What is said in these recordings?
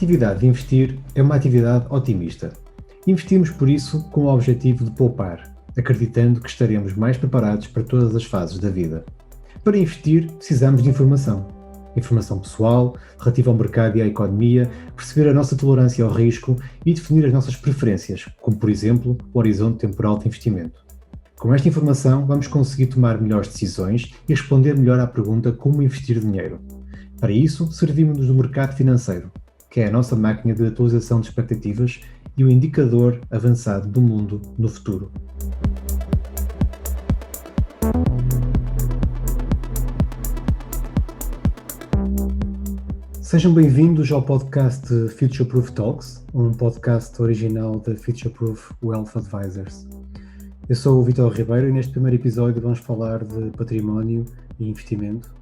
atividade de investir é uma atividade otimista. Investimos, por isso, com o objetivo de poupar, acreditando que estaremos mais preparados para todas as fases da vida. Para investir, precisamos de informação. Informação pessoal, relativa ao mercado e à economia, perceber a nossa tolerância ao risco e definir as nossas preferências, como, por exemplo, o horizonte temporal de investimento. Com esta informação, vamos conseguir tomar melhores decisões e responder melhor à pergunta como investir dinheiro. Para isso, servimos-nos do mercado financeiro, que é a nossa máquina de atualização de expectativas e o indicador avançado do mundo no futuro. Sejam bem-vindos ao podcast Future Proof Talks, um podcast original da Future Proof Wealth Advisors. Eu sou o Vitor Ribeiro e neste primeiro episódio vamos falar de património e investimento,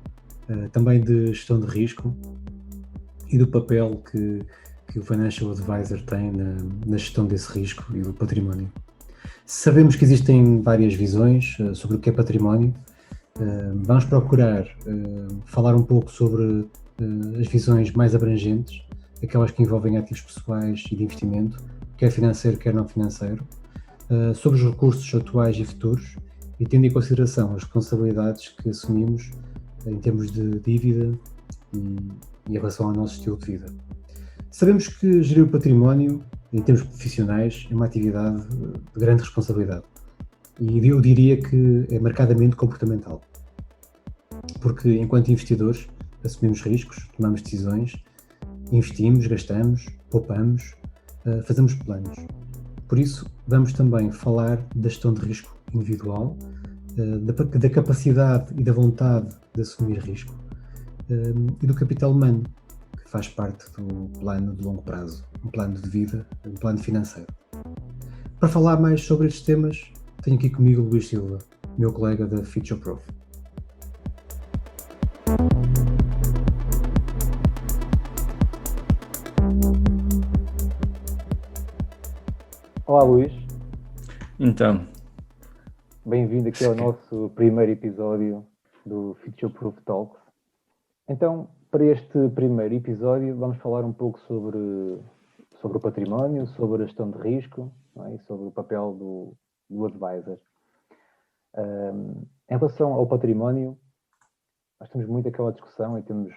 também de gestão de risco e do papel que o Financial Advisor tem na gestão desse risco e do património. Sabemos que existem várias visões sobre o que é património. Vamos procurar falar um pouco sobre as visões mais abrangentes, aquelas que envolvem ativos pessoais e de investimento, quer financeiro, quer não financeiro, sobre os recursos atuais e futuros e tendo em consideração as responsabilidades que assumimos em termos de dívida e em relação ao nosso estilo de vida. Sabemos que gerir o património, em termos profissionais, é uma atividade de grande responsabilidade e eu diria que é marcadamente comportamental, porque enquanto investidores assumimos riscos, tomamos decisões, investimos, gastamos, poupamos, fazemos planos. Por isso, vamos também falar da gestão de risco individual, da capacidade e da vontade de assumir risco e do capital humano, que faz parte do plano de longo prazo, um plano de vida, um plano financeiro. Para falar mais sobre estes temas, tenho aqui comigo o Luís Silva, meu colega da Future Proof. Olá, Luís. Então, bem-vindo aqui ao nosso primeiro episódio do Future Proof Talks. Então, para este primeiro episódio, vamos falar um pouco sobre o património, sobre a gestão de risco, não é? E sobre o papel do advisor. Em relação ao património, nós temos muito aquela discussão e temos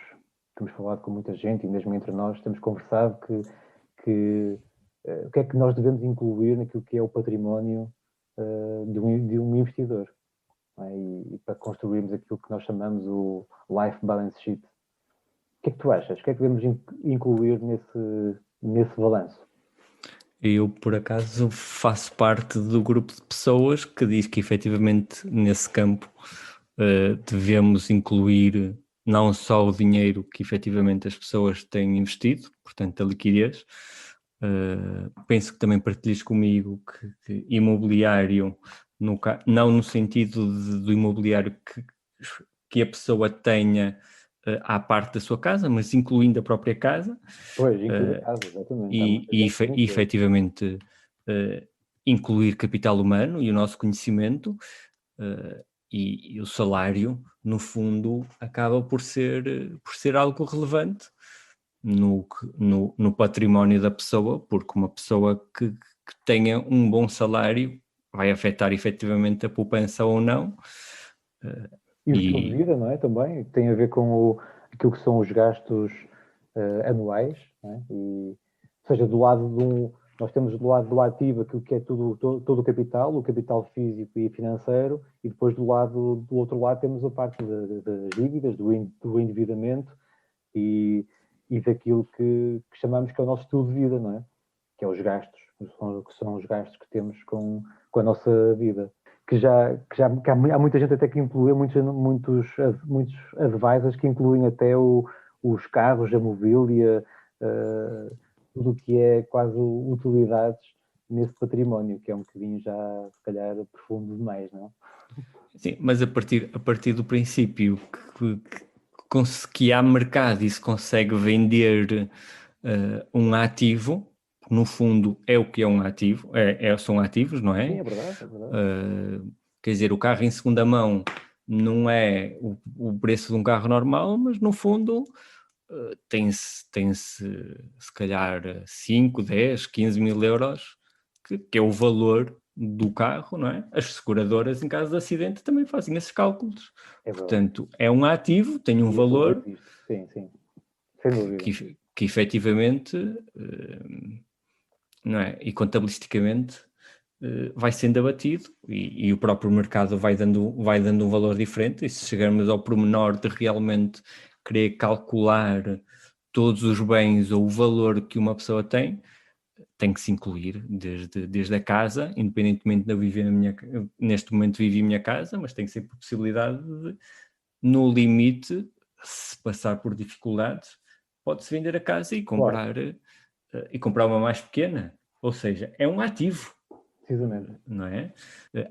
falado com muita gente e mesmo entre nós temos conversado que o que é que nós devemos incluir naquilo que é o património de um investidor, não é? E para construirmos aquilo que nós chamamos o Life Balance Sheet. O que é que tu achas? O que é que devemos incluir nesse balanço? eu por acaso faço parte do grupo de pessoas que diz que efetivamente nesse campo devemos incluir não só o dinheiro que efetivamente as pessoas têm investido, portanto a liquidez. Penso que também partilhes comigo que imobiliário, não no sentido do imobiliário que a pessoa tenha à parte da sua casa, mas incluindo a própria casa. Pois, incluindo a casa, exatamente. E efetivamente incluir capital humano e o nosso conhecimento e o salário, no fundo, acaba por ser algo relevante no património da pessoa, porque uma pessoa que tenha um bom salário vai afetar efetivamente a poupança ou não. E o estilo de vida, não é? Também tem a ver com aquilo que são os gastos anuais, não é? Ou seja, nós temos do lado do ativo aquilo que é todo o capital físico e financeiro, e depois do outro lado temos a parte das dívidas, do endividamento e daquilo que chamamos que é o nosso estilo de vida, não é? Que é os gastos, que são os gastos que temos com a nossa vida. Que há muita gente até que inclui, muitos advisors que incluem até os carros, a mobília, tudo o que é quase utilidades nesse património, que é um bocadinho já, se calhar, profundo demais, não é? Sim, mas a partir do princípio que há mercado e se consegue vender um ativo, no fundo é o que é um ativo, são ativos, não é? Sim, é verdade. Quer dizer, o carro em segunda mão não é o preço de um carro normal, mas no fundo tem-se se calhar 5, 10, 15 mil euros, que é o valor do carro, não é? As seguradoras, em caso de acidente, também fazem esses cálculos. É verdade. Portanto, é um ativo, tem um E valor isto. Sim, sim. Sem dúvida. que efetivamente, não é? E contabilisticamente vai sendo abatido e o próprio mercado vai dando um valor diferente. E se chegarmos ao pormenor de realmente querer calcular todos os bens ou o valor que uma pessoa tem que se incluir desde a casa, independentemente de eu viver neste momento vivo em minha casa, mas tem que ser por possibilidade de, no limite, se passar por dificuldades, pode-se vender a casa e comprar, e comprar uma mais pequena. Ou seja, é um ativo. Precisamente. Não é?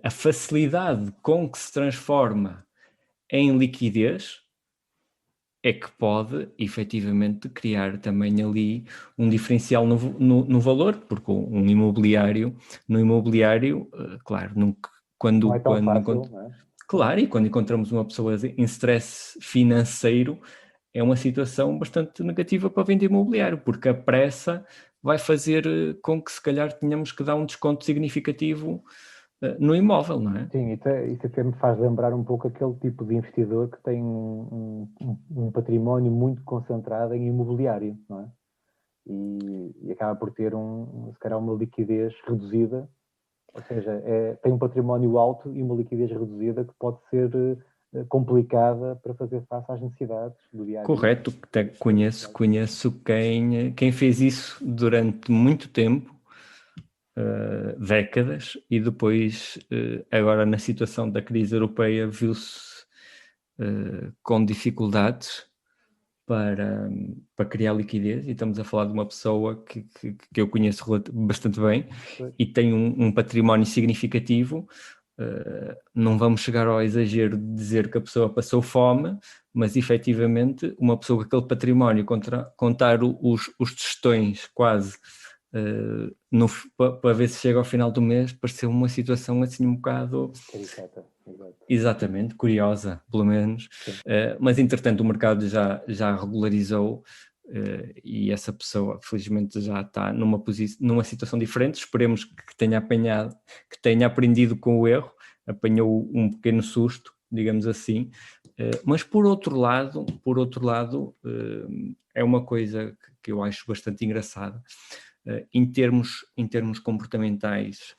A facilidade com que se transforma em liquidez é que pode efetivamente criar também ali um diferencial no valor, porque no imobiliário, claro, quando, Não é tão quando fácil, não é? claro, e quando encontramos uma pessoa em stress financeiro, é uma situação bastante negativa para vender imobiliário, porque a pressa vai fazer com que se calhar tenhamos que dar um desconto significativo no imóvel, não é? Sim, isso até me faz lembrar um pouco aquele tipo de investidor que tem um património muito concentrado em imobiliário, não é? E acaba por ter, se calhar, uma liquidez reduzida, ou seja, tem um património alto e uma liquidez reduzida que pode ser complicada para fazer face às necessidades do dia a dia. Correto, conheço quem fez isso durante muito tempo, décadas, e depois, agora na situação da crise europeia, viu-se com dificuldades para criar liquidez, e estamos a falar de uma pessoa que eu conheço bastante bem e tem um património significativo. Não vamos chegar ao exagero de dizer que a pessoa passou fome, mas efetivamente uma pessoa com aquele património, contar os tostões quase para ver se chega ao final do mês, pareceu uma situação assim um bocado... Caricata, exato. Exatamente, curiosa, pelo menos. Mas entretanto o mercado já regularizou e essa pessoa felizmente já está numa situação diferente. Esperemos que tenha aprendido com o erro, apanhou um pequeno susto, digamos assim. Mas por outro lado, é uma coisa que eu acho bastante engraçada. Em termos comportamentais,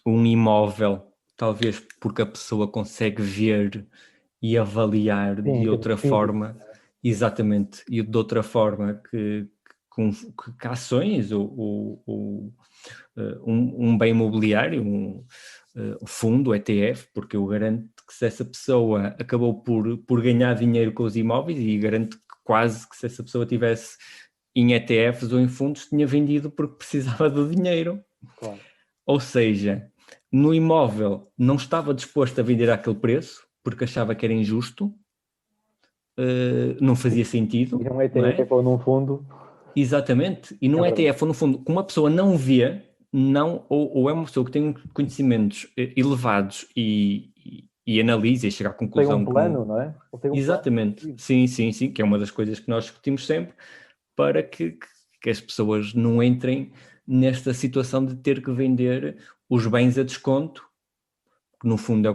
um imóvel, talvez porque a pessoa consegue ver e avaliar de outra forma, exatamente, e de outra forma que ações ou um bem imobiliário, um fundo, ETF, porque eu garanto que se essa pessoa acabou por ganhar dinheiro com os imóveis, e garanto que quase que se essa pessoa tivesse em ETFs ou em fundos, tinha vendido porque precisava do dinheiro. Claro. Ou seja, no imóvel não estava disposto a vender àquele preço porque achava que era injusto, não fazia sentido. E num ETF ou num fundo. Exatamente, e num ETF ou no fundo, como uma pessoa não vê, ou é uma pessoa que tem conhecimentos elevados e analisa e chega à conclusão... Tem um plano, não é? Exatamente, plano. Sim, que é uma das coisas que nós discutimos sempre, para que as pessoas não entrem nesta situação de ter que vender os bens a desconto, que no fundo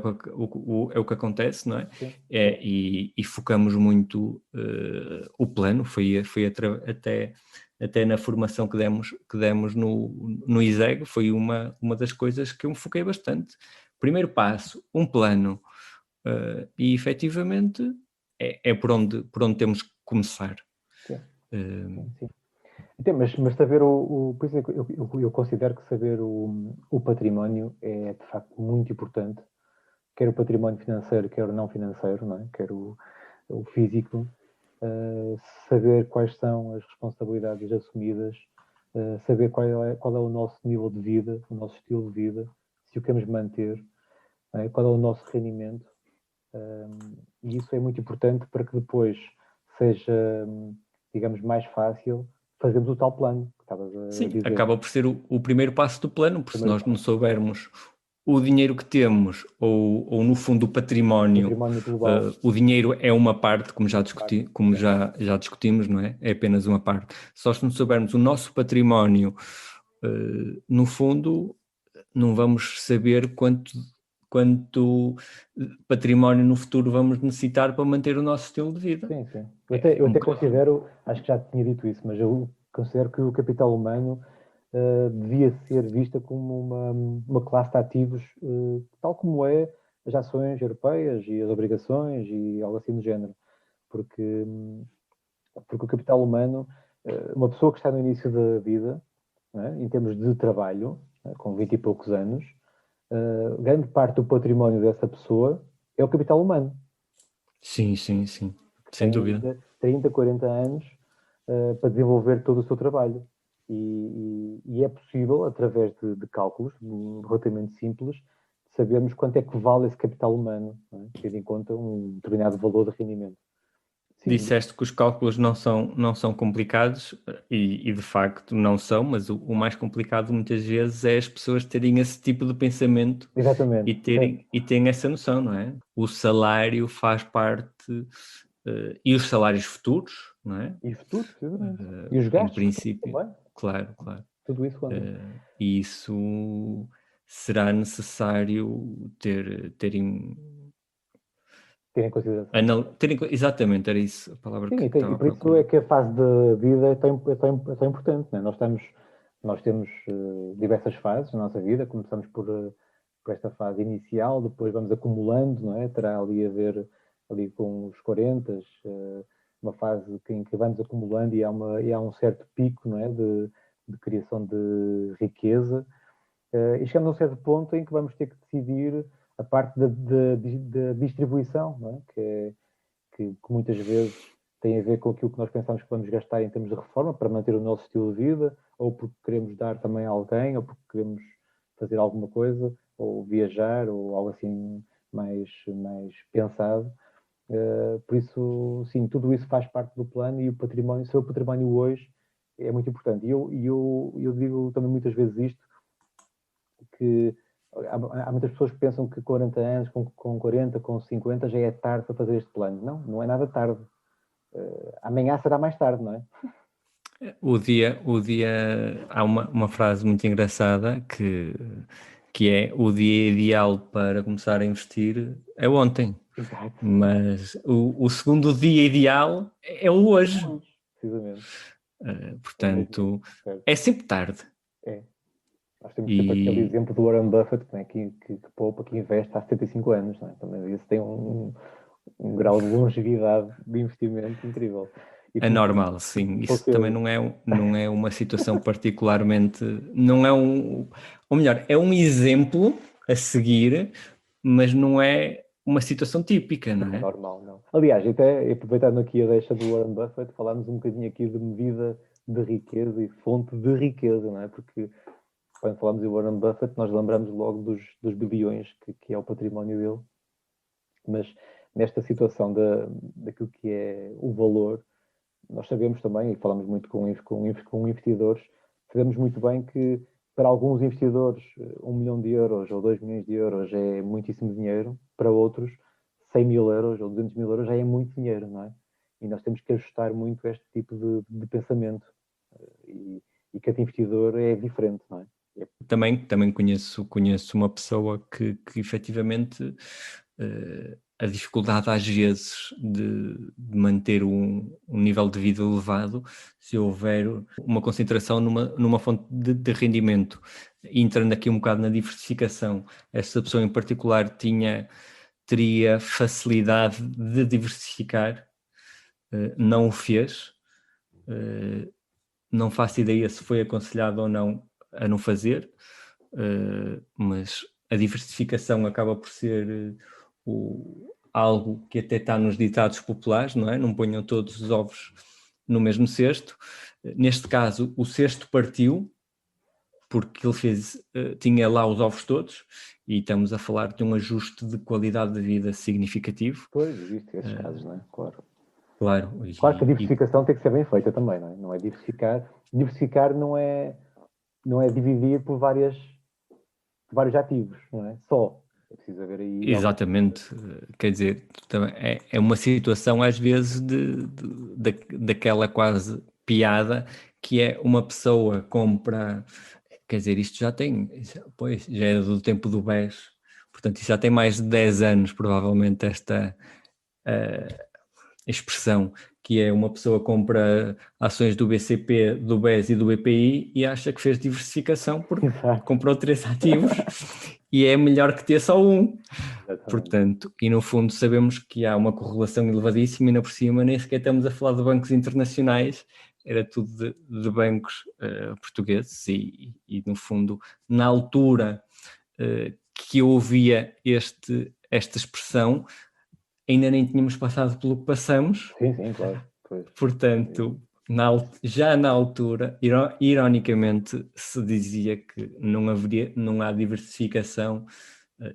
é o que acontece, não é? E focamos muito o plano, foi até na formação que demos no ISEG, foi uma das coisas que eu me foquei bastante. Primeiro passo, um plano, e efetivamente é por onde temos que começar. Sim. Então, mas saber por isso eu considero que saber o património é de facto muito importante, quer o património financeiro, quer o não financeiro, não é? Quer o físico, saber quais são as responsabilidades assumidas, saber qual é o nosso nível de vida, o nosso estilo de vida, se o queremos manter, qual é o nosso rendimento, e isso é muito importante para que depois seja, digamos, mais fácil fazermos o tal plano que estavas a dizer. Acaba por ser o primeiro passo do plano, porque se nós não soubermos o dinheiro que temos, ou no fundo o património global. O dinheiro é uma parte, como já discutimos, não é? É apenas uma parte. Só se não soubermos o nosso património, no fundo, não vamos saber quanto património no futuro vamos necessitar para manter o nosso estilo de vida. Sim. Eu até considero, acho que já tinha dito isso, mas eu considero que o capital humano devia ser vista como uma classe de ativos, tal como é as ações europeias e as obrigações e algo assim do género. Porque o capital humano, uma pessoa que está no início da vida, em termos de trabalho, com 20 e poucos anos, grande parte do património dessa pessoa é o capital humano. Sim, sem dúvida. 30, 40 anos para desenvolver todo o seu trabalho. E é possível, através de cálculos relativamente simples, sabermos quanto é que vale esse capital humano, tendo em conta um determinado valor de rendimento. Sim. Disseste que os cálculos não são complicados e de facto não são, mas o mais complicado muitas vezes é as pessoas terem esse tipo de pensamento. Exatamente. E terem essa noção, não é? O salário faz parte e os salários futuros, não é? E futuros, exatamente. E os gastos, em princípio, também. claro. Tudo isso e isso será necessário ter em consideração. Exatamente, era isso a palavra que estava a por isso é que a fase da vida é tão importante. Né? Nós temos diversas fases na nossa vida. Começamos por esta fase inicial, depois vamos acumulando, não é? Terá ali a ver ali com os 40, uma fase em que vamos acumulando e há um certo pico, não é? de criação de riqueza. E chegamos a um certo ponto em que vamos ter que decidir a parte da distribuição, não é? Que muitas vezes tem a ver com aquilo que nós pensamos que vamos gastar em termos de reforma para manter o nosso estilo de vida, ou porque queremos dar também a alguém, ou porque queremos fazer alguma coisa, ou viajar, ou algo assim mais pensado. Por isso, sim, tudo isso faz parte do plano e o seu património hoje é muito importante. E eu digo também muitas vezes isto, que há muitas pessoas que pensam que 40 anos, com 40, com 50 já é tarde para fazer este plano. Não é nada tarde. Amanhã será mais tarde, não é? O dia há uma frase muito engraçada que é: o dia ideal para começar a investir é ontem. Exato. Mas o segundo dia ideal é o hoje. Precisamente. Portanto, é sempre tarde. É. Nós temos sempre aquele exemplo do Warren Buffett, né, que poupa, que investe há 75 anos. Não é? Também isso tem um grau de longevidade de investimento incrível. É normal, sim. Isso também não é uma situação particularmente... Não é ou melhor, é um exemplo a seguir, mas não é uma situação típica, não é? Normal, não. Aliás, até aproveitando aqui a deixa do Warren Buffett, falámos um bocadinho aqui de medida de riqueza e fonte de riqueza, não é? Porque quando falamos de Warren Buffett, nós lembramos logo dos bilhões que é o património dele. Mas nesta situação daquilo que é o valor, nós sabemos também, e falamos muito com investidores, sabemos muito bem que para alguns investidores 1 milhão de euros ou 2 milhões de euros é muitíssimo dinheiro, para outros 100 mil euros ou 200 mil euros já é muito dinheiro, não é? E nós temos que ajustar muito este tipo de pensamento. E cada investidor é diferente, não é? Também conheço uma pessoa que efetivamente a dificuldade às vezes de manter um nível de vida elevado, se houver uma concentração numa fonte de rendimento. Entrando aqui um bocado na diversificação, essa pessoa em particular teria facilidade de diversificar, não o fez, não faço ideia se foi aconselhado ou não a não fazer, mas a diversificação acaba por ser algo que até está nos ditados populares, não é? Não ponham todos os ovos no mesmo cesto. Neste caso, o cesto partiu, porque ele tinha lá os ovos todos, e estamos a falar de um ajuste de qualidade de vida significativo. Pois, existem esses casos, não é? Claro. Claro. Claro que a diversificação tem que ser bem feita também, não é? Não é diversificar. Diversificar não é dividir por várias vários ativos, não é? Só. É preciso haver aí... Exatamente, quer dizer, é uma situação às vezes daquela quase piada que é uma pessoa compra, quer dizer, isto já tem, pois, já é do tempo do BES, portanto isto já tem mais de 10 anos provavelmente esta expressão, que é uma pessoa compra ações do BCP, do BES e do BPI e acha que fez diversificação porque comprou 3 ativos e é melhor que ter só um. Exatamente. Portanto, e no fundo sabemos que há uma correlação elevadíssima e ainda por cima nem sequer estamos a falar de bancos internacionais, era tudo de bancos portugueses e no fundo na altura que eu ouvia esta expressão ainda nem tínhamos passado pelo que passamos. Sim, claro. Pois. Portanto, já na altura, ironicamente, se dizia que não há diversificação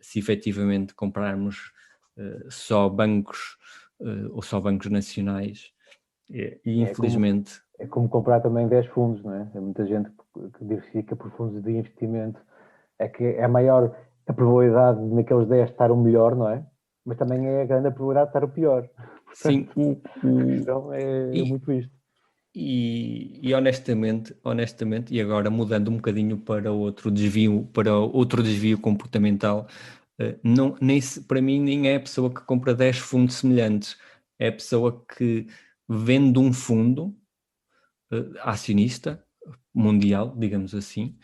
se efetivamente comprarmos só bancos ou só bancos nacionais. E infelizmente... É como comprar também 10 fundos, não é? Há muita gente que diversifica por fundos de investimento. É que é maior a probabilidade de naqueles 10 estar o melhor, não é? Mas também é grande a probabilidade de estar o pior. Sim, então é muito isto. E honestamente, e agora mudando um bocadinho para outro desvio comportamental, para mim nem é a pessoa que compra 10 fundos semelhantes, é a pessoa que vende um fundo acionista mundial, digamos assim,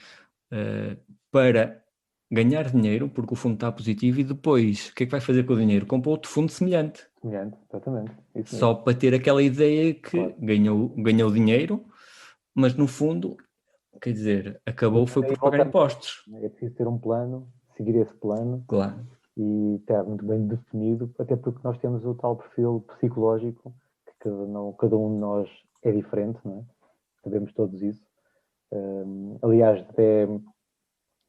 para ganhar dinheiro, porque o fundo está positivo, e depois, o que é que vai fazer com o dinheiro? Compra outro fundo semelhante. Semelhante, exatamente. Isso só mesmo. para ter aquela ideia que ganhou dinheiro, mas no fundo, quer dizer, acabou foi por pagar impostos. É preciso ter um plano, seguir esse plano. Claro. E estar muito bem definido, até porque nós temos o tal perfil psicológico, que cada um de nós é diferente, não é? Sabemos todos isso. Aliás, até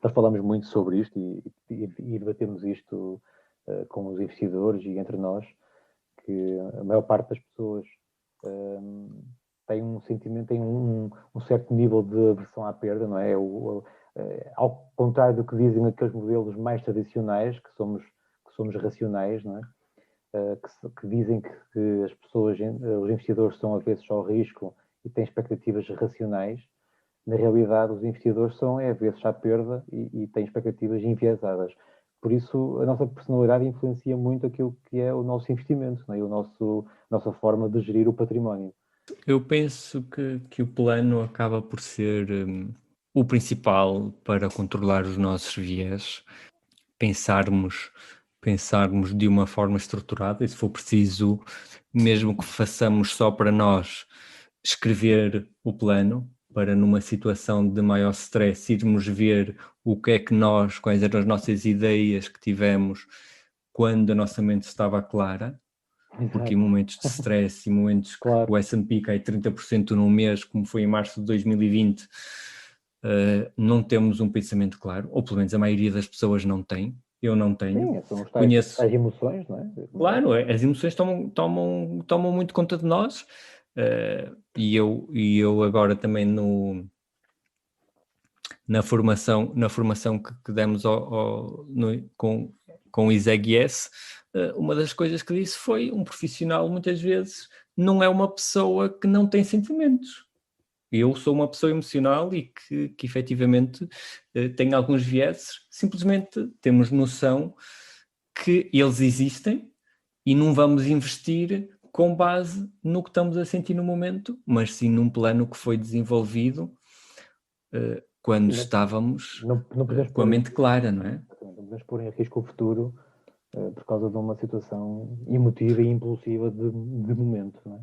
nós falamos muito sobre isto e debatemos isto com os investidores e entre nós, que a maior parte das pessoas tem um sentimento, tem um certo nível de aversão à perda, não é? Ao contrário do que dizem aqueles modelos mais tradicionais, que somos racionais, não é? Que dizem que as pessoas, os investidores são avessos ao risco e têm expectativas racionais. Na realidade, os investidores são avessos à perda e têm expectativas enviesadas. Por isso, a nossa personalidade influencia muito aquilo que é o nosso investimento, não é? Nossa forma de gerir o património. Eu penso que o plano acaba por ser o principal para controlar os nossos viés, pensarmos de uma forma estruturada e, se for preciso, mesmo que façamos só para nós, escrever o plano, para numa situação de maior stress irmos ver quais eram as nossas ideias que tivemos quando a nossa mente estava clara, porque em momentos de stress e momentos que o S&P cai 30% num mês, como foi em março de 2020, não temos um pensamento claro, ou pelo menos a maioria das pessoas não tem. Eu não tenho. Sim, são as emoções, não é? Claro, as emoções tomam muito conta de nós. E eu agora também na formação que demos com o ISEG-S, uma das coisas que disse foi: um profissional muitas vezes não é uma pessoa que não tem sentimentos. Eu sou uma pessoa emocional e que efetivamente tem alguns vieses, simplesmente temos noção que eles existem e não vamos investir com base no que estamos a sentir no momento, mas sim num plano que foi desenvolvido quando estávamos com a mente clara, não é? Não podemos pôr em risco o futuro por causa de uma situação emotiva e impulsiva de momento, não é?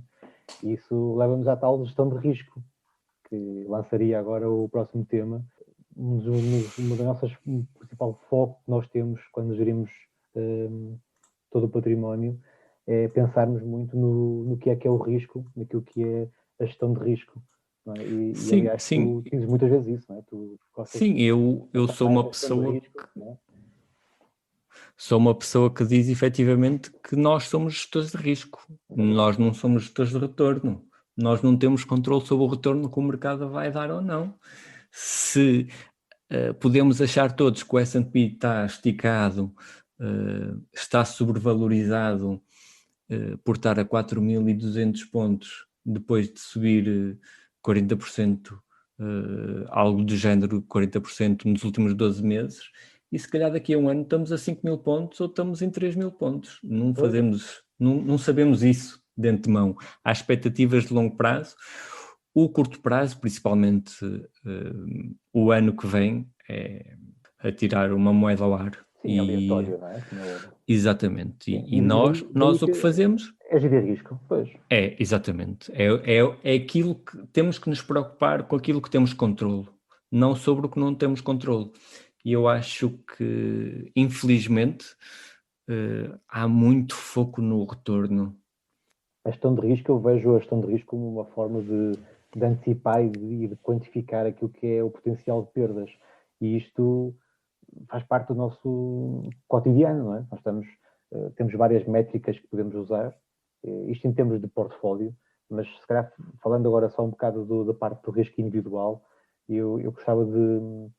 E isso leva-nos à tal gestão de risco, que lançaria agora o próximo tema. Uma das nossas principal foco que nós temos quando gerimos todo o património é pensarmos muito no que é o risco, naquilo que é a gestão de risco. Não é? Sim, aliás, sim. tu dizes muitas vezes isso, não é? Sim, eu sou uma pessoa sou uma pessoa que diz efetivamente que nós somos gestores de risco. Nós não somos gestores de retorno. Nós não temos controle sobre o retorno que o mercado vai dar ou não. Se podemos achar todos que o S&P está esticado, está sobrevalorizado por estar a 4.200 pontos depois de subir 40%, algo do género 40% nos últimos 12 meses, e se calhar daqui a um ano estamos a 5.000 pontos ou estamos em 3.000 pontos. Não sabemos isso de antemão. Há expectativas de longo prazo. O curto prazo, principalmente o ano que vem, é a tirar uma moeda ao ar. Sim, aleatório, não é? Exatamente. Sim. E nós o que fazemos... É gerir risco, pois. Exatamente. É aquilo que temos que nos preocupar com aquilo que temos controle, não sobre o que não temos controle. E eu acho que, infelizmente, há muito foco no retorno. A gestão de risco, eu vejo a gestão de risco como uma forma de antecipar e de quantificar aquilo que é o potencial de perdas. E isto faz parte do nosso cotidiano, não é? Nós temos várias métricas que podemos usar, isto em termos de portfólio, mas se calhar falando agora só um bocado da parte do risco individual, eu gostava de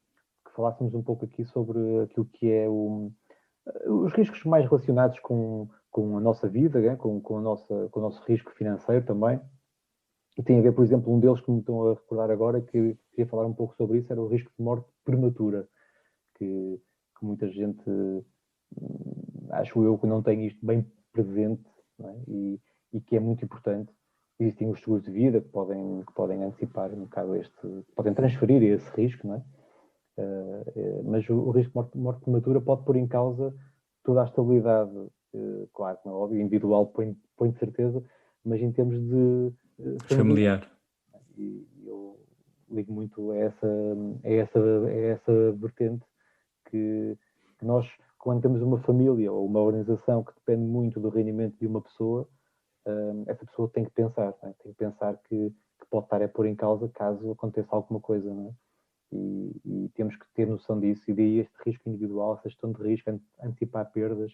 que falássemos um pouco aqui sobre aquilo que é os riscos mais relacionados com a nossa vida, né? com o nosso risco financeiro também. E tem a ver, por exemplo, um deles que me estão a recordar agora, que queria falar um pouco sobre isso, era o risco de morte prematura, que muita gente, acho eu, que não tem isto bem presente, não é? E que é muito importante. Existem os seguros de vida que podem antecipar um bocado podem transferir esse risco, não é? Mas o risco de morte prematura pode pôr em causa toda a estabilidade, claro, não é óbvio, individual põe de certeza, mas em termos de familiar. E eu ligo muito a essa vertente que nós, quando temos uma família ou uma organização que depende muito do rendimento de uma pessoa, essa pessoa tem que pensar, não é? Tem que pensar que pode estar a pôr em causa caso aconteça alguma coisa, não é? E temos que ter noção disso, e daí este risco individual, essa gestão de risco, antecipar perdas,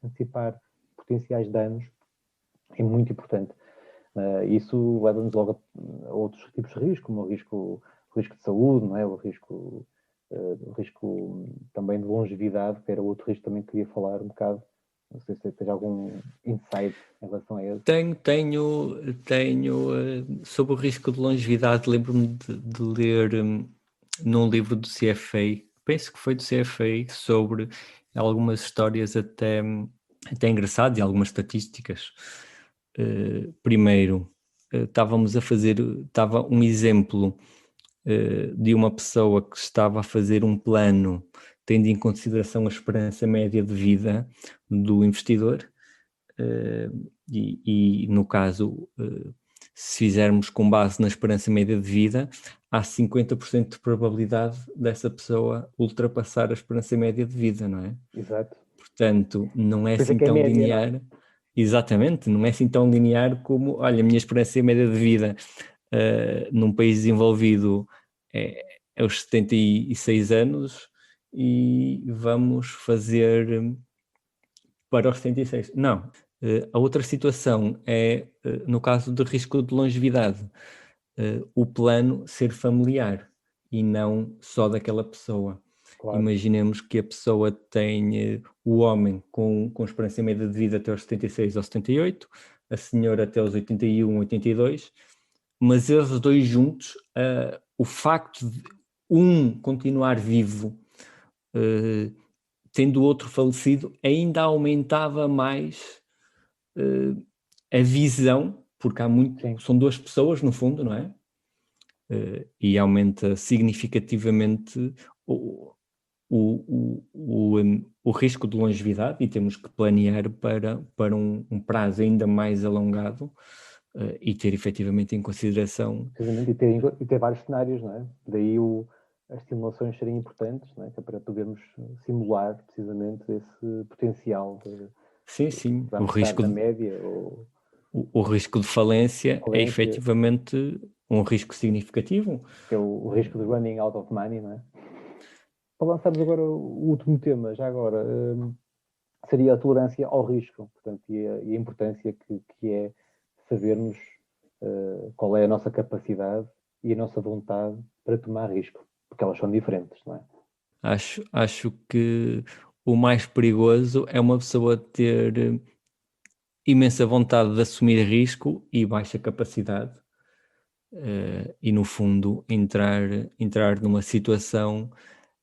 antecipar potenciais danos, é muito importante. Isso leva-nos logo a outros tipos de risco, como o risco de saúde, não é? O risco também de longevidade, que era outro risco também que queria falar um bocado. Não sei se tens algum insight em relação a esse. Tenho sobre o risco de longevidade, lembro-me de ler num livro do CFA, penso que foi do CFA, sobre algumas histórias até engraçadas e algumas estatísticas. Primeiro, estava um exemplo de uma pessoa que estava a fazer um plano tendo em consideração a esperança média de vida do investidor, e no caso, se fizermos com base na esperança média de vida, há 50% de probabilidade dessa pessoa ultrapassar a esperança média de vida, não é? Exato. Portanto, não é assim que é tão média, linear. não? Exatamente, não é assim tão linear como, olha, a minha esperança média de vida num país desenvolvido é aos 76 anos e vamos fazer para os 76. Não. A outra situação é, no caso de risco de longevidade, o plano ser familiar e não só daquela pessoa. Claro. Imaginemos que a pessoa tem o homem com esperança média de vida até aos 76 ou 78, a senhora até aos 81, 82, mas eles dois juntos, o facto de um continuar vivo, tendo o outro falecido, ainda aumentava mais a visão, porque são duas pessoas no fundo, não é? E aumenta significativamente o risco de longevidade, e temos que planear para um prazo ainda mais alongado, e ter efetivamente em consideração... E ter vários cenários, não é? Daí as simulações serem importantes, não é? Para podermos simular precisamente esse potencial de... Sim. O risco na média ou... O risco de falência é efetivamente um risco significativo. Que é o risco de running out of money, não é? Para lançarmos agora o último tema, já agora, seria a tolerância ao risco, portanto, e a importância que é sabermos qual é a nossa capacidade e a nossa vontade para tomar risco. porque elas são diferentes, não é? Acho que o mais perigoso é uma pessoa ter imensa vontade de assumir risco e baixa capacidade, e no fundo entrar numa situação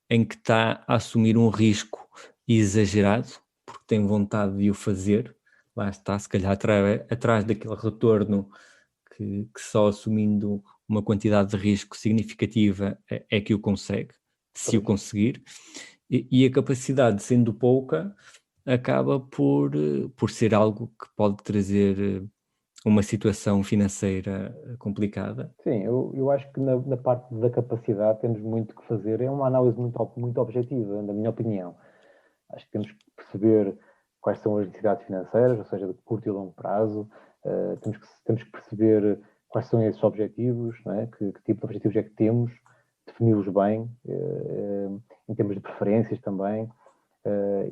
em que está a assumir um risco exagerado, porque tem vontade de o fazer, lá está, se calhar atrás daquele retorno que só assumindo uma quantidade de risco significativa é que o consegue, se o conseguir, e a capacidade, sendo pouca, acaba por ser algo que pode trazer uma situação financeira complicada. Sim, eu acho que na parte da capacidade temos muito que fazer. É uma análise muito objetiva, na minha opinião. Acho que temos que perceber quais são as necessidades financeiras, ou seja, de curto e longo prazo. Temos que perceber quais são esses objetivos, não é? Que tipo de objetivos é que temos, defini-los bem, em termos de preferências também.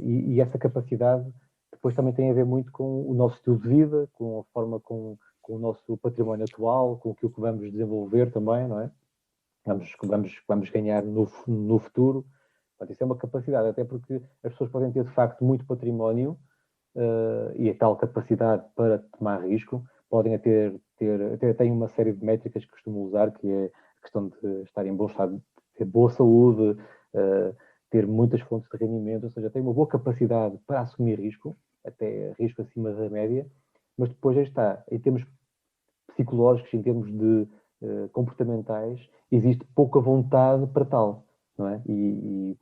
E essa capacidade depois também tem a ver muito com o nosso estilo de vida, com a forma com o nosso património atual, com aquilo que vamos desenvolver também, não é? Vamos ganhar no futuro. Portanto, isso é uma capacidade, até porque as pessoas podem ter de facto muito património e a tal capacidade para tomar risco, podem até têm uma série de métricas que costumam usar, que é a questão de estar em bom estado, ter boa saúde, ter muitas fontes de rendimento, ou seja, têm uma boa capacidade para assumir risco, até risco acima da média, mas depois aí está, em termos psicológicos, em termos de comportamentais, existe pouca vontade para tal, não é? E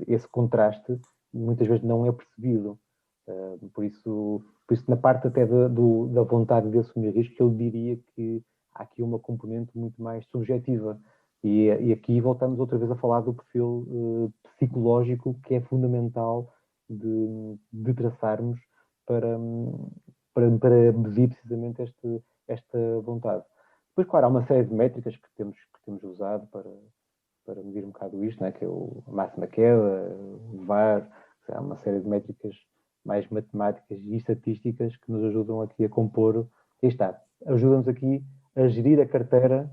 esse contraste muitas vezes não é percebido. Por isso, na parte até da vontade de assumir risco, eu diria que há aqui uma componente muito mais subjetiva. E aqui voltamos outra vez a falar do perfil psicológico, que é fundamental de traçarmos para medir precisamente esta vontade. Depois, claro, há uma série de métricas que temos usado para medir um bocado isto, né? Que é a máxima queda, o VAR, há uma série de métricas mais matemáticas e estatísticas que nos ajudam aqui a compor, e está, ajudam-nos aqui a gerir a carteira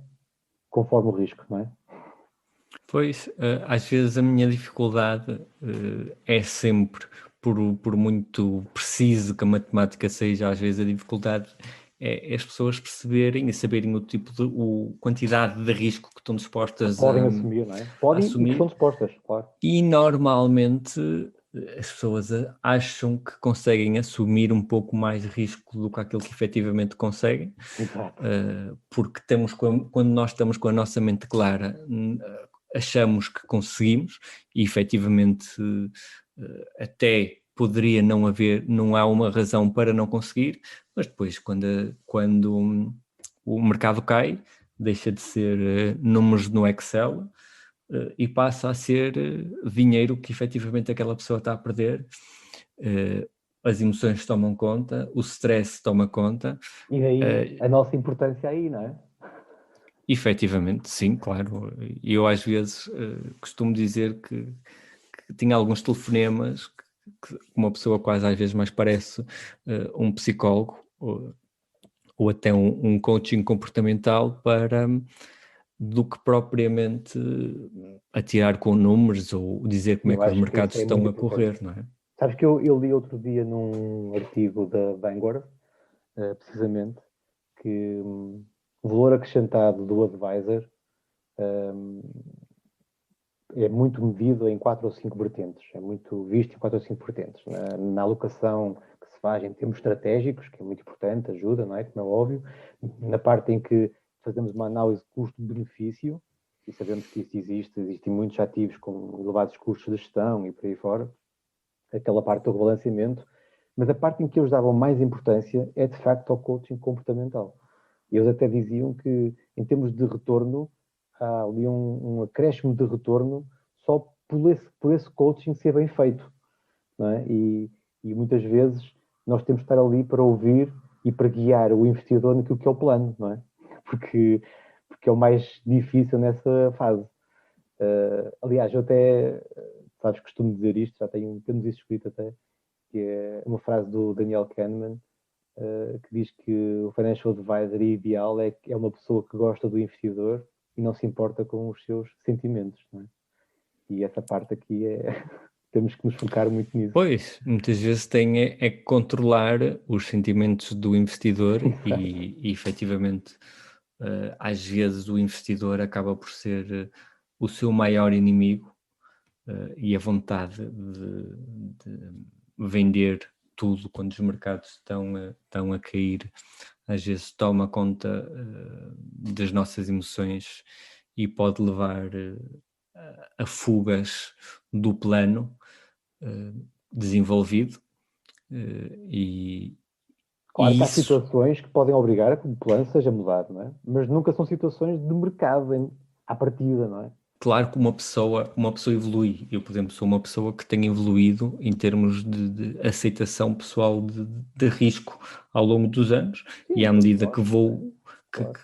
conforme o risco, não é? Pois, às vezes a minha dificuldade é sempre, por muito preciso que a matemática seja, às vezes a dificuldade é as pessoas perceberem e saberem o tipo de quantidade de risco que estão dispostas Podem assumir, não é? Podem e que estão assumir, dispostas, claro. e normalmente as pessoas acham que conseguem assumir um pouco mais risco do que aquilo que efetivamente conseguem. Exato. Porque quando nós estamos com a nossa mente clara, achamos que conseguimos e efetivamente até poderia não há uma razão para não conseguir, mas depois quando o mercado cai, deixa de ser números no Excel e passa a ser dinheiro que efetivamente aquela pessoa está a perder. As emoções tomam conta, o stress toma conta. E daí a nossa importância aí, não é? Efetivamente, sim, claro. E eu às vezes costumo dizer que tinha alguns telefonemas que uma pessoa quase às vezes mais parece um psicólogo ou até um coaching comportamental do que propriamente atirar com números ou dizer como é Eu que os acho que mercados isso é muito estão a importante. correr, não é? Sabes que eu li outro dia num artigo da Vanguard, precisamente, que o valor acrescentado do advisor é muito medido em 4 ou 5 vertentes, é muito visto em 4 ou 5 vertentes. Na alocação que se faz em termos estratégicos, que é muito importante, ajuda, não é? Como é óbvio. Na parte em que fazemos uma análise custo-benefício, e sabemos que isso existem muitos ativos com elevados custos de gestão e por aí fora, aquela parte do rebalanceamento, mas a parte em que eles davam mais importância é de facto ao coaching comportamental. E eles até diziam que, em termos de retorno, há ali um acréscimo de retorno só por esse coaching ser bem feito. Não é? E muitas vezes nós temos de estar ali para ouvir e para guiar o investidor naquilo que é o plano, não é? Porque é o mais difícil nessa fase. Aliás, eu até, sabes, costumo dizer isto, temos isso escrito até, que é uma frase do Daniel Kahneman, que diz que o financial advisor ideal é uma pessoa que gosta do investidor, e não se importa com os seus sentimentos, não é? E essa parte aqui temos que nos focar muito nisso. Pois, muitas vezes tem é que controlar os sentimentos do investidor e efetivamente, às vezes o investidor acaba por ser o seu maior inimigo, e a vontade de vender tudo quando os mercados estão a cair, às vezes toma conta das nossas emoções e pode levar a fugas do plano desenvolvido. Claro que há isso, situações que podem obrigar a que o plano seja mudado, não é? Mas nunca são situações de mercado à partida, não é? claro que uma pessoa evolui. Eu, por exemplo, sou uma pessoa que tem evoluído em termos de aceitação pessoal de risco ao longo dos anos. Sim, E à medida que vou...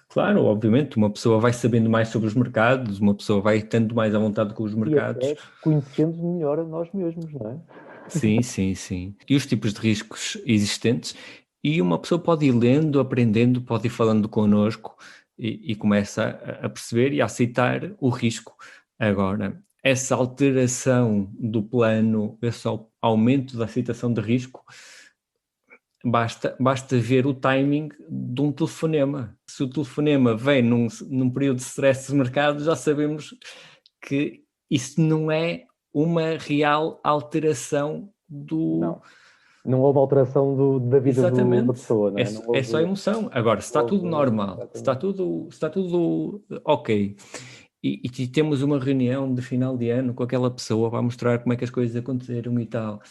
Claro, obviamente, uma pessoa vai sabendo mais sobre os mercados, uma pessoa vai tendo mais à vontade com os mercados. E até conhecendo melhor a nós mesmos, não é? Sim, sim, sim. E os tipos de riscos existentes. E uma pessoa pode ir lendo, aprendendo, pode ir falando connosco e começa a perceber e a aceitar o risco. Agora, essa alteração do plano, esse aumento da aceitação de risco, basta ver o timing de um telefonema. Se o telefonema vem num período de stress dos mercados, já sabemos que isso não é uma real alteração do... Não houve alteração da vida da pessoa, não é? É só emoção. Agora, se está tudo normal, se está tudo ok, e temos uma reunião de final de ano com aquela pessoa para mostrar como é que as coisas aconteceram e tal,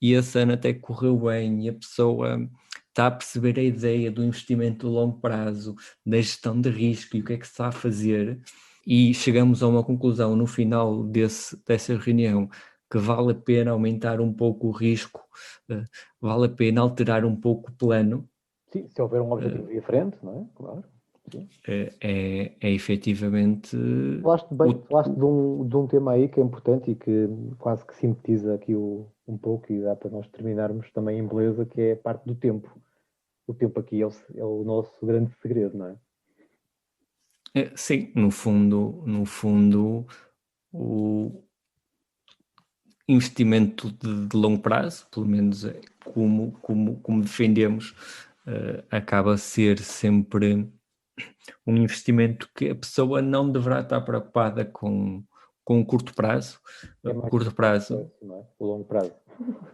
e esse ano até correu bem, e a pessoa está a perceber a ideia do investimento a longo prazo, da gestão de risco e o que é que se está a fazer, e chegamos a uma conclusão no final dessa reunião que vale a pena aumentar um pouco o risco, vale a pena alterar um pouco o plano. Sim, se houver um objetivo diferente, não é? Claro. Sim. É efetivamente... Falaste de um tema aí que é importante e que quase que sintetiza aqui um pouco e dá para nós terminarmos também em beleza, que é a parte do tempo. O tempo aqui é o nosso grande segredo, não é? Sim, no fundo o investimento de longo prazo, pelo menos como defendemos, acaba a ser sempre um investimento que a pessoa não deverá estar preocupada com o curto prazo. Curto prazo, não é? O longo prazo.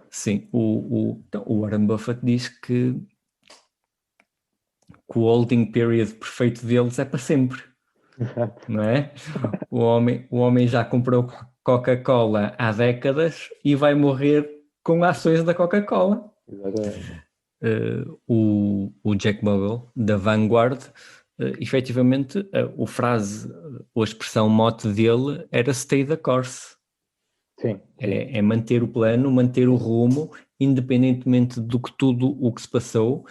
Sim, então, o Warren Buffett diz que o holding period perfeito deles é para sempre, não é? O homem já comprou Coca-Cola há décadas e vai morrer com ações da Coca-Cola. Exatamente. O Jack Bogle, da Vanguard, efetivamente, a expressão mote dele era stay the course. Sim. É manter o plano, manter o rumo, independentemente do que tudo o que se passou.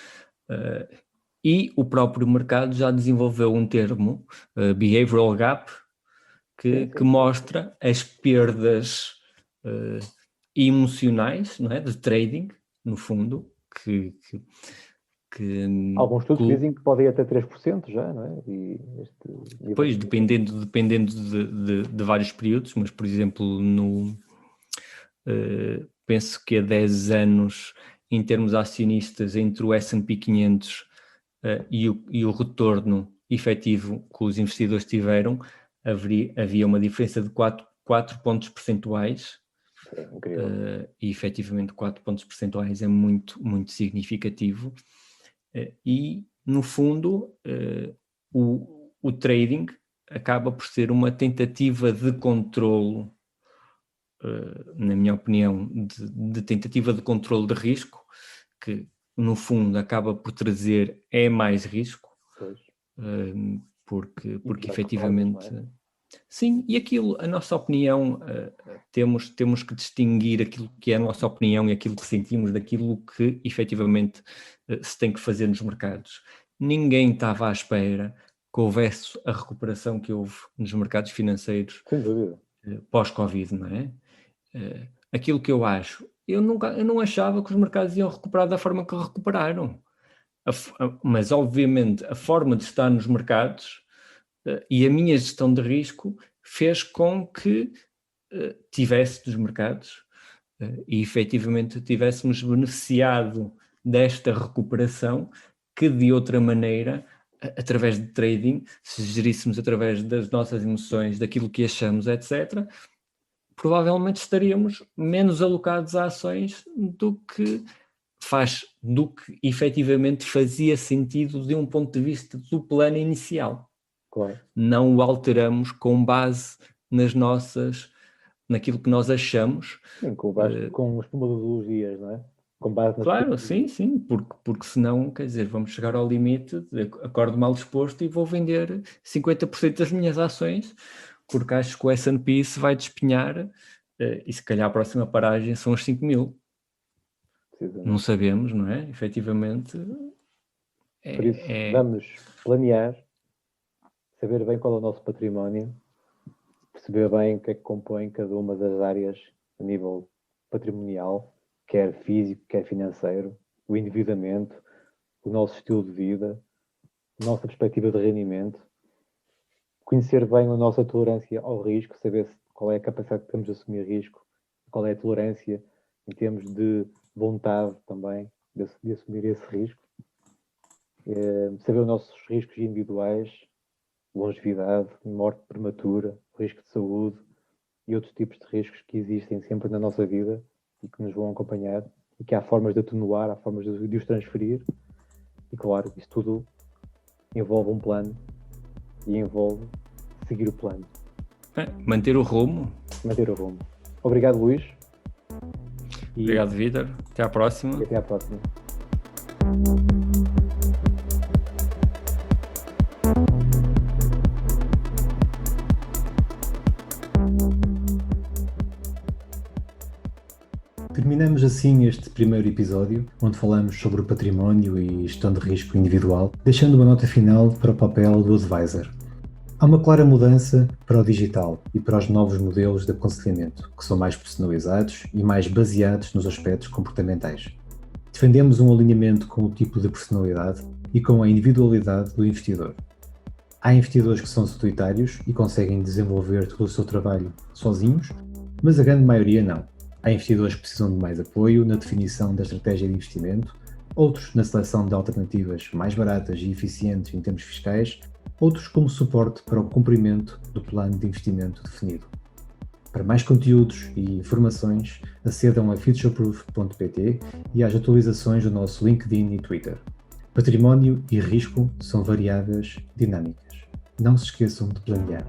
E o próprio mercado já desenvolveu um termo, behavioral gap, que mostra as perdas emocionais, não é? De trading, no fundo, que alguns estudos dizem que podem ir até 3% já, não é? Pois, dependendo de vários períodos, mas, por exemplo, penso que há 10 anos, em termos acionistas, entre o S&P 500 e o retorno efetivo que os investidores tiveram, havia uma diferença de 4 pontos percentuais. E efetivamente 4 pontos percentuais é muito, muito significativo. E, no fundo, o trading acaba por ser uma tentativa de controlo, na minha opinião, de tentativa de controlo de risco, que no fundo acaba por trazer mais risco, porque efetivamente... Sim, e aquilo, a nossa opinião, temos que distinguir aquilo que é a nossa opinião e aquilo que sentimos daquilo que efetivamente se tem que fazer nos mercados. Ninguém estava à espera que houvesse a recuperação que houve nos mercados financeiros pós-Covid, não é? Aquilo que eu acho, eu não achava que os mercados iam recuperar da forma que recuperaram. Mas, obviamente, a forma de estar nos mercados e a minha gestão de risco fez com que tivesse dos mercados e efetivamente tivéssemos beneficiado desta recuperação que de outra maneira, através de trading, se geríssemos através das nossas emoções, daquilo que achamos, etc., provavelmente estaríamos menos alocados a ações do que efetivamente fazia sentido de um ponto de vista do plano inicial. Claro. Não o alteramos com base naquilo que nós achamos. Sim, com as metodologias, não é? Com base nas Claro, sim, porque senão, quer dizer, vamos chegar ao limite, acordo mal disposto e vou vender 50% das minhas ações, porque acho que o S&P se vai despenhar e se calhar a próxima paragem são os 5.000. Não sabemos, não é? Efetivamente. Por isso, vamos planear, saber bem qual é o nosso património, perceber bem o que é que compõe cada uma das áreas a nível patrimonial, quer físico, quer financeiro, o endividamento, o nosso estilo de vida, a nossa perspectiva de rendimento, conhecer bem a nossa tolerância ao risco, saber qual é a capacidade que temos de assumir risco, qual é a tolerância em termos de vontade também de assumir esse risco, saber os nossos riscos individuais, longevidade, morte prematura, risco de saúde e outros tipos de riscos que existem sempre na nossa vida e que nos vão acompanhar e que há formas de atenuar, há formas de os transferir e claro, isso tudo envolve um plano e envolve seguir o plano. Manter o rumo. Manter o rumo. Obrigado, Luís. Obrigado, Vítor. Até à próxima. E até à próxima. Terminamos assim este primeiro episódio, onde falamos sobre o património e gestão de risco individual, deixando uma nota final para o papel do advisor. Há uma clara mudança para o digital e para os novos modelos de aconselhamento, que são mais personalizados e mais baseados nos aspectos comportamentais. Defendemos um alinhamento com o tipo de personalidade e com a individualidade do investidor. Há investidores que são solitários e conseguem desenvolver todo o seu trabalho sozinhos, mas a grande maioria não. Há investidores que precisam de mais apoio na definição da estratégia de investimento, outros na seleção de alternativas mais baratas e eficientes em termos fiscais, outros como suporte para o cumprimento do plano de investimento definido. Para mais conteúdos e informações, acedam a futureproof.pt e às atualizações do nosso LinkedIn e Twitter. Património e risco são variáveis dinâmicas. Não se esqueçam de planear.